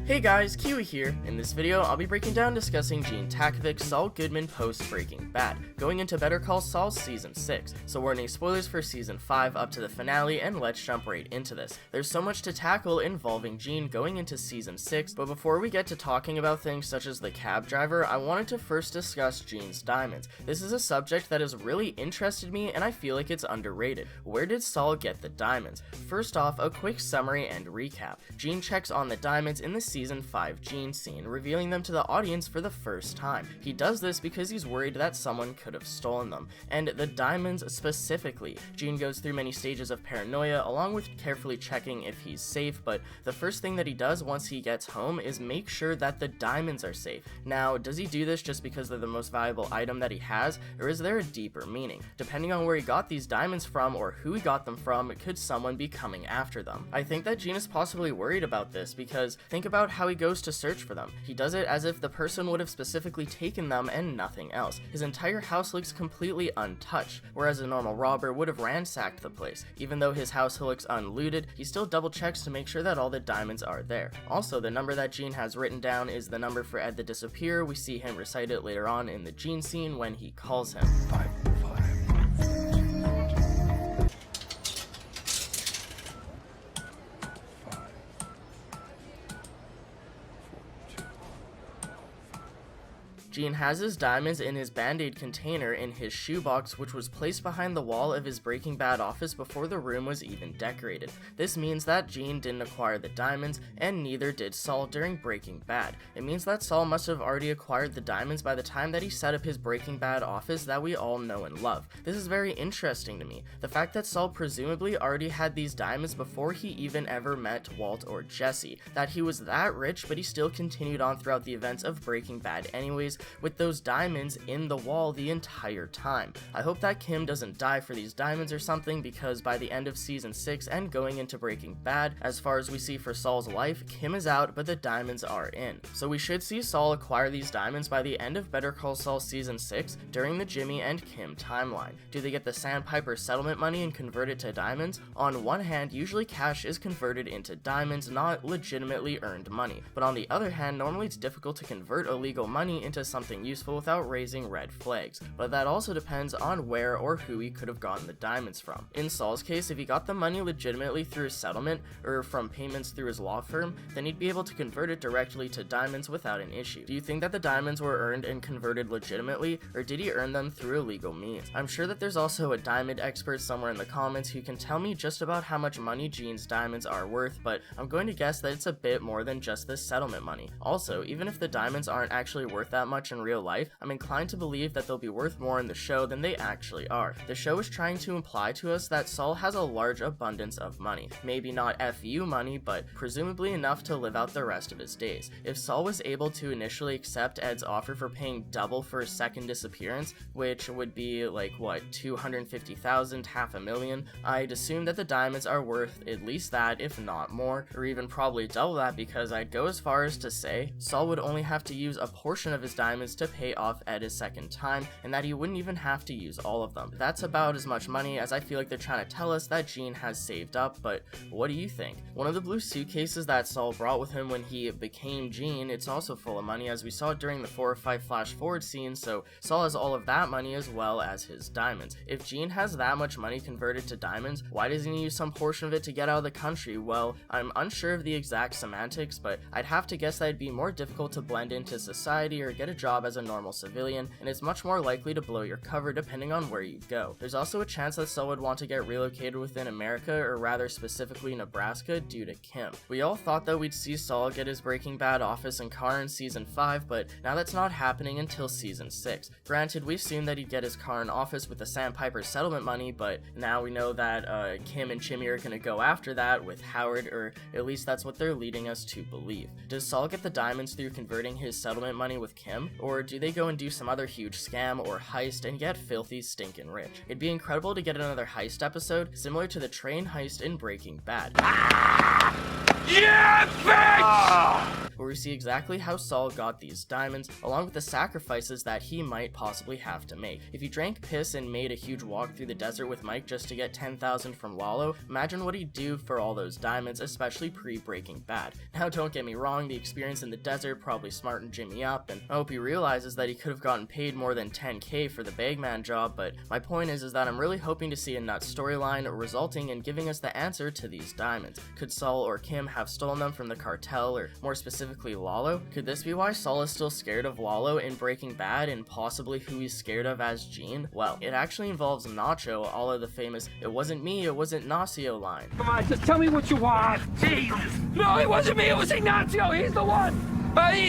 Hey guys, Kiwi here. In this video, I'll be breaking down discussing Gene Takovic's Saul Goodman post Breaking Bad, going into Better Call Saul Season 6, so warning spoilers for Season 5 up to the finale, and let's jump right into this. There's so much to tackle involving Gene going into Season 6, but before we get to talking about things such as the cab driver, I wanted to first discuss Gene's diamonds. This is a subject that has really interested me, and I feel like it's underrated. Where did Saul get the diamonds? First off, a quick summary and recap. Gene checks on the diamonds in the Season 5 Gene scene, revealing them to the audience for the first time. He does this because he's worried that someone could have stolen them, and the diamonds specifically. Gene goes through many stages of paranoia, along with carefully checking if he's safe, but the first thing that he does once he gets home is make sure that the diamonds are safe. Now, does he do this just because they're the most valuable item that he has, or is there a deeper meaning? Depending on where he got these diamonds from or who he got them from, could someone be coming after them? I think that Gene is possibly worried about this because think about how he goes to search for them. He does it as if the person would have specifically taken them and nothing else. His entire house looks completely untouched, whereas a normal robber would have ransacked the place. Even though his house looks unlooted, he still double checks to make sure that all the diamonds are there. Also, the number that Gene has written down is the number for Ed the Disappearer. We see him recite it later on in the Gene scene when he calls him. Gene has his diamonds in his Band-Aid container in his shoebox, which was placed behind the wall of his Breaking Bad office before the room was even decorated. This means that Gene didn't acquire the diamonds, and neither did Saul during Breaking Bad. It means that Saul must have already acquired the diamonds by the time that he set up his Breaking Bad office that we all know and love. This is very interesting to me. The fact that Saul presumably already had these diamonds before he even ever met Walt or Jesse. That he was that rich, but he still continued on throughout the events of Breaking Bad anyways, with those diamonds in the wall the entire time. I hope that Kim doesn't die for these diamonds or something, because by the end of Season 6 and going into Breaking Bad, as far as we see for Saul's life, Kim is out, but the diamonds are in. So we should see Saul acquire these diamonds by the end of Better Call Saul Season 6 during the Jimmy and Kim timeline. Do they get the Sandpiper settlement money and convert it to diamonds? On one hand, usually cash is converted into diamonds, not legitimately earned money. But on the other hand, normally it's difficult to convert illegal money into something useful without raising red flags, but that also depends on where or who he could have gotten the diamonds from. In Saul's case, if he got the money legitimately through a settlement or from payments through his law firm, then he'd be able to convert it directly to diamonds without an issue. Do you think that the diamonds were earned and converted legitimately, or did he earn them through illegal means? I'm sure that there's also a diamond expert somewhere in the comments who can tell me just about how much money Gene's diamonds are worth, but I'm going to guess that it's a bit more than just the settlement money. Also, even if the diamonds aren't actually worth that much in real life, I'm inclined to believe that they'll be worth more in the show than they actually are. The show is trying to imply to us that Saul has a large abundance of money. Maybe not FU money, but presumably enough to live out the rest of his days. If Saul was able to initially accept Ed's offer for paying double for his second disappearance, which would be like, what, 250,000, $500,000, I'd assume that the diamonds are worth at least that, if not more, or even probably double that, because I'd go as far as to say Saul would only have to use a portion of his diamonds to pay off Ed his second time, and that he wouldn't even have to use all of them. That's about as much money as I feel like they're trying to tell us that Gene has saved up, but what do you think? One of the blue suitcases that Saul brought with him when he became Gene, it's also full of money, as we saw during the 4 or 5 flash forward scenes, so Saul has all of that money as well as his diamonds. If Gene has that much money converted to diamonds, why doesn't he use some portion of it to get out of the country? Well, I'm unsure of the exact semantics, but I'd have to guess that it'd be more difficult to blend into society or get a job as a normal civilian, and it's much more likely to blow your cover depending on where you go. There's also a chance that Saul would want to get relocated within America, or rather specifically Nebraska, due to Kim. We all thought that we'd see Saul get his Breaking Bad office and car in Season 5, but now that's not happening until Season 6. Granted, we assumed that he'd get his car and office with the Sandpiper settlement money, but now we know that Kim and Jimmy are gonna go after that with Howard, or at least that's what they're leading us to believe. Does Saul get the diamonds through converting his settlement money with Kim, or do they go and do some other huge scam or heist and get filthy stinking rich? It'd be incredible to get another heist episode similar to the train heist in Breaking Bad. Yeah, bitch! where we see exactly how Saul got these diamonds, along with the sacrifices that he might possibly have to make. If he drank piss and made a huge walk through the desert with Mike just to get 10,000 from Lalo, imagine what he'd do for all those diamonds, especially pre-Breaking Bad. Now don't get me wrong, the experience in the desert probably smartened Jimmy up, and I hope he realizes that he could have gotten paid more than 10k for the bagman job, but my point is that I'm really hoping to see a nut storyline resulting in giving us the answer to these diamonds. Could Saul or Kim have stolen them from the cartel, or more specifically Lalo? Could this be why Saul is still scared of Lalo in Breaking Bad, and possibly who he's scared of as Gene? Well, it actually involves Nacho, all of the famous "it wasn't me, it wasn't Nacio" line. Come on, just tell me what you want. Jesus. No, it wasn't me, it was Ignacio, he's the one.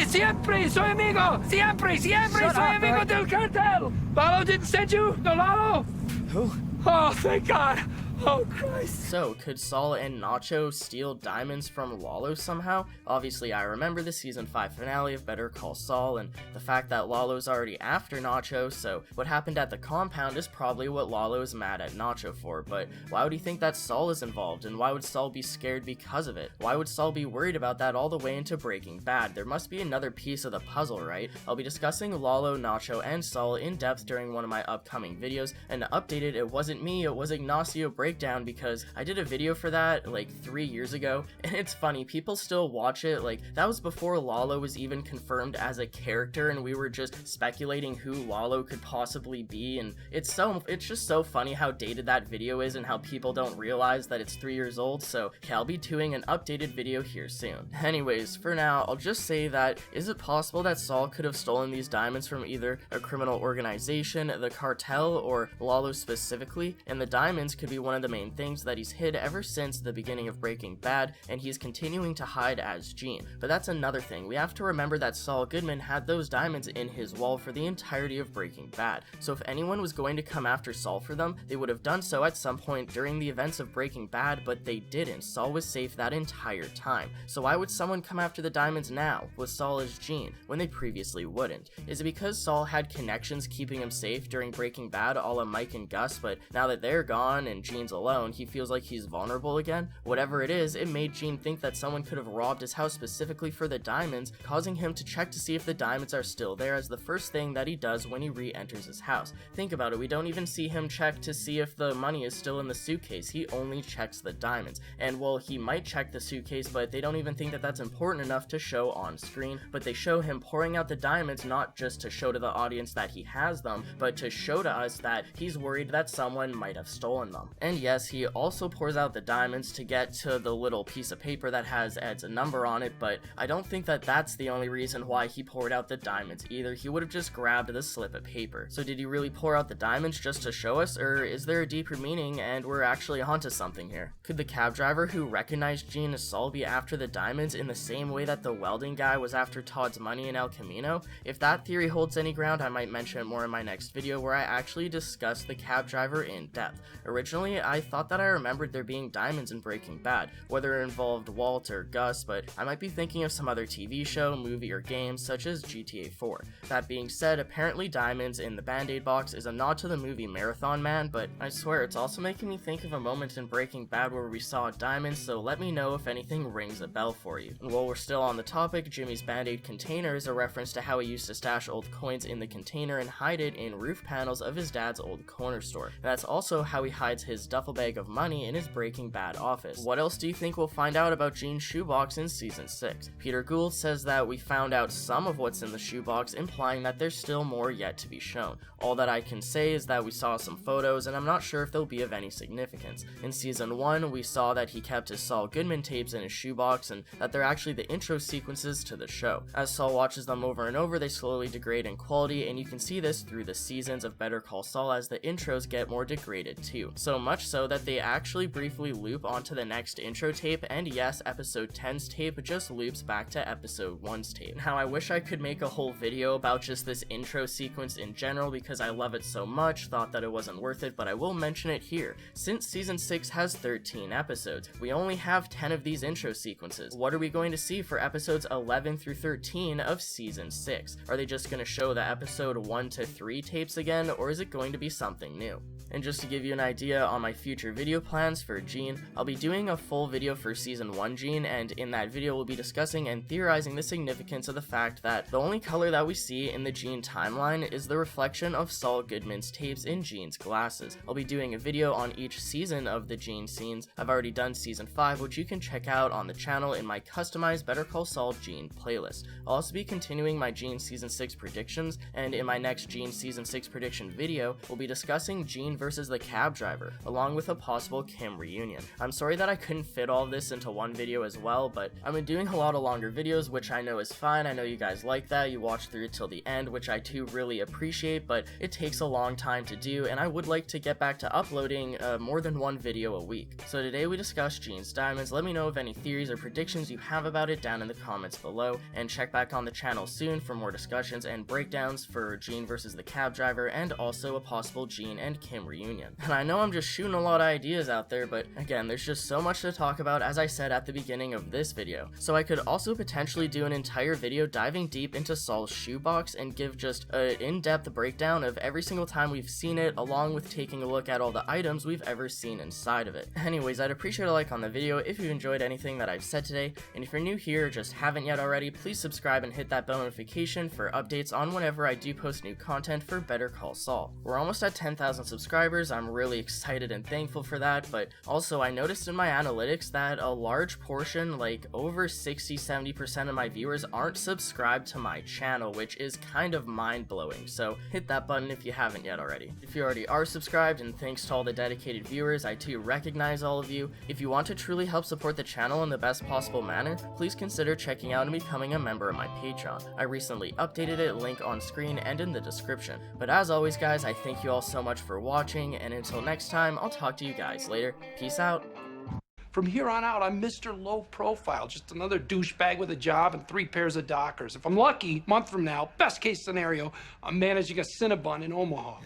Siempre soy amigo. Siempre soy amigo del cartel. Lalo didn't send you? No, Lalo? Who? Oh, thank God. Oh, Christ. So, could Saul and Nacho steal diamonds from Lalo somehow? Obviously, I remember the season 5 finale of Better Call Saul, and the fact that Lalo's already after Nacho, so what happened at the compound is probably what Lalo is mad at Nacho for, but why would he think that Saul is involved, and why would Saul be scared because of it? Why would Saul be worried about that all the way into Breaking Bad? There must be another piece of the puzzle, right? I'll be discussing Lalo, Nacho, and Saul in depth during one of my upcoming videos, and the updated "it wasn't me, it was Ignacio" breakdown, because I did a video for that like 3 years ago, and it's funny, people still watch it. Like, that was before Lalo was even confirmed as a character, and we were just speculating who Lalo could possibly be, and it's just so funny how dated that video is and how people don't realize that it's 3 years old. So yeah, I'll be doing an updated video here soon. Anyways, for now, I'll just say that, is it possible that Saul could have stolen these diamonds from either a criminal organization, the cartel, or Lalo specifically? And the diamonds could be one of the main things that he's hid ever since the beginning of Breaking Bad, and he's continuing to hide as Gene. But that's another thing. We have to remember that Saul Goodman had those diamonds in his wall for the entirety of Breaking Bad. So if anyone was going to come after Saul for them, they would have done so at some point during the events of Breaking Bad, but they didn't. Saul was safe that entire time. So why would someone come after the diamonds now, with Saul as Gene, when they previously wouldn't? Is it because Saul had connections keeping him safe during Breaking Bad, a la Mike and Gus, but now that they're gone and Gene's alone, he feels like he's vulnerable again? Whatever it is, it made Gene think that someone could have robbed his house specifically for the diamonds, causing him to check to see if the diamonds are still there as the first thing that he does when he re-enters his house. Think about it, we don't even see him check to see if the money is still in the suitcase, he only checks the diamonds. And well, he might check the suitcase, but they don't even think that that's important enough to show on screen, but they show him pouring out the diamonds not just to show to the audience that he has them, but to show to us that he's worried that someone might have stolen them. And yes, he also pours out the diamonds to get to the little piece of paper that has Ed's number on it, but I don't think that that's the only reason why he poured out the diamonds either. He would have just grabbed the slip of paper. So did he really pour out the diamonds just to show us, or is there a deeper meaning and we're actually onto something here? Could the cab driver who recognized Gene as Saul be after the diamonds in the same way that the welding guy was after Todd's money in El Camino? If that theory holds any ground, I might mention it more in my next video where I actually discuss the cab driver in depth. Originally, I thought that I remembered there being diamonds in Breaking Bad, whether it involved Walt or Gus, but I might be thinking of some other TV show, movie, or game such as GTA 4. That being said, apparently diamonds in the Band-Aid box is a nod to the movie Marathon Man, but I swear it's also making me think of a moment in Breaking Bad where we saw diamonds, so let me know if anything rings a bell for you. And while we're still on the topic, Jimmy's Band-Aid container is a reference to how he used to stash old coins in the container and hide it in roof panels of his dad's old corner store. And that's also how he hides his duffel bag of money in his Breaking Bad office. What else do you think we'll find out about Gene's shoebox in season 6? Peter Gould says that we found out some of what's in the shoebox, implying that there's still more yet to be shown. All that I can say is that we saw some photos, and I'm not sure if they'll be of any significance. In season 1, we saw that he kept his Saul Goodman tapes in his shoebox, and that they're actually the intro sequences to the show. As Saul watches them over and over, they slowly degrade in quality, and you can see this through the seasons of Better Call Saul as the intros get more degraded too. So much so that they actually briefly loop onto the next intro tape, and yes, episode 10's tape just loops back to episode 1's tape. Now, I wish I could make a whole video about just this intro sequence in general because I love it so much, thought that it wasn't worth it, but I will mention it here. Since season 6 has 13 episodes, we only have 10 of these intro sequences. What are we going to see for episodes 11 through 13 of season 6? Are they just going to show the episode 1 to 3 tapes again, or is it going to be something new? And just to give you an idea, on my future video plans for Gene, I'll be doing a full video for Season 1 Gene, and in that video we'll be discussing and theorizing the significance of the fact that the only color that we see in the Gene timeline is the reflection of Saul Goodman's tapes in Gene's glasses. I'll be doing a video on each season of the Gene scenes. I've already done Season 5, which you can check out on the channel in my customized Better Call Saul Gene playlist. I'll also be continuing my Gene Season 6 predictions, and in my next Gene Season 6 prediction video, we'll be discussing Gene versus the cab driver, along with a possible Kim reunion. I'm sorry that I couldn't fit all of this into one video as well, but I've been doing a lot of longer videos, which I know is fine. I know you guys like that. You watch through it till the end, which I too really appreciate, but it takes a long time to do, and I would like to get back to uploading more than one video a week. So today we discussed Gene's diamonds. Let me know of any theories or predictions you have about it down in the comments below, and check back on the channel soon for more discussions and breakdowns for Gene versus the cab driver, and also a possible Gene and Kim reunion. And I know I'm just shooting a lot of ideas out there, but again, there's just so much to talk about, as I said at the beginning of this video. So I could also potentially do an entire video diving deep into Saul's shoebox and give just an in-depth breakdown of every single time we've seen it, along with taking a look at all the items we've ever seen inside of it. Anyways, I'd appreciate a like on the video if you enjoyed anything that I've said today, and if you're new here or just haven't yet already, please subscribe and hit that bell notification for updates on whenever I do post new content for Better Call Saul. We're almost at 10,000 subscribers. I'm really excited and thankful for that, but also I noticed in my analytics that a large portion, like over 60-70% of my viewers, aren't subscribed to my channel, which is kind of mind-blowing, so hit that button if you haven't yet already. If you already are subscribed, and thanks to all the dedicated viewers, I too recognize all of you. If you want to truly help support the channel in the best possible manner, please consider checking out and becoming a member of my Patreon. I recently updated it, link on screen and in the description. But as always guys, I thank you all so much for watching, and until next time, I'll talk to you guys later. Peace out. From here on out, I'm Mr. Low Profile, just another douchebag with a job and 3 pairs of Dockers. If I'm lucky, a month from now, best case scenario, I'm managing a Cinnabon in Omaha.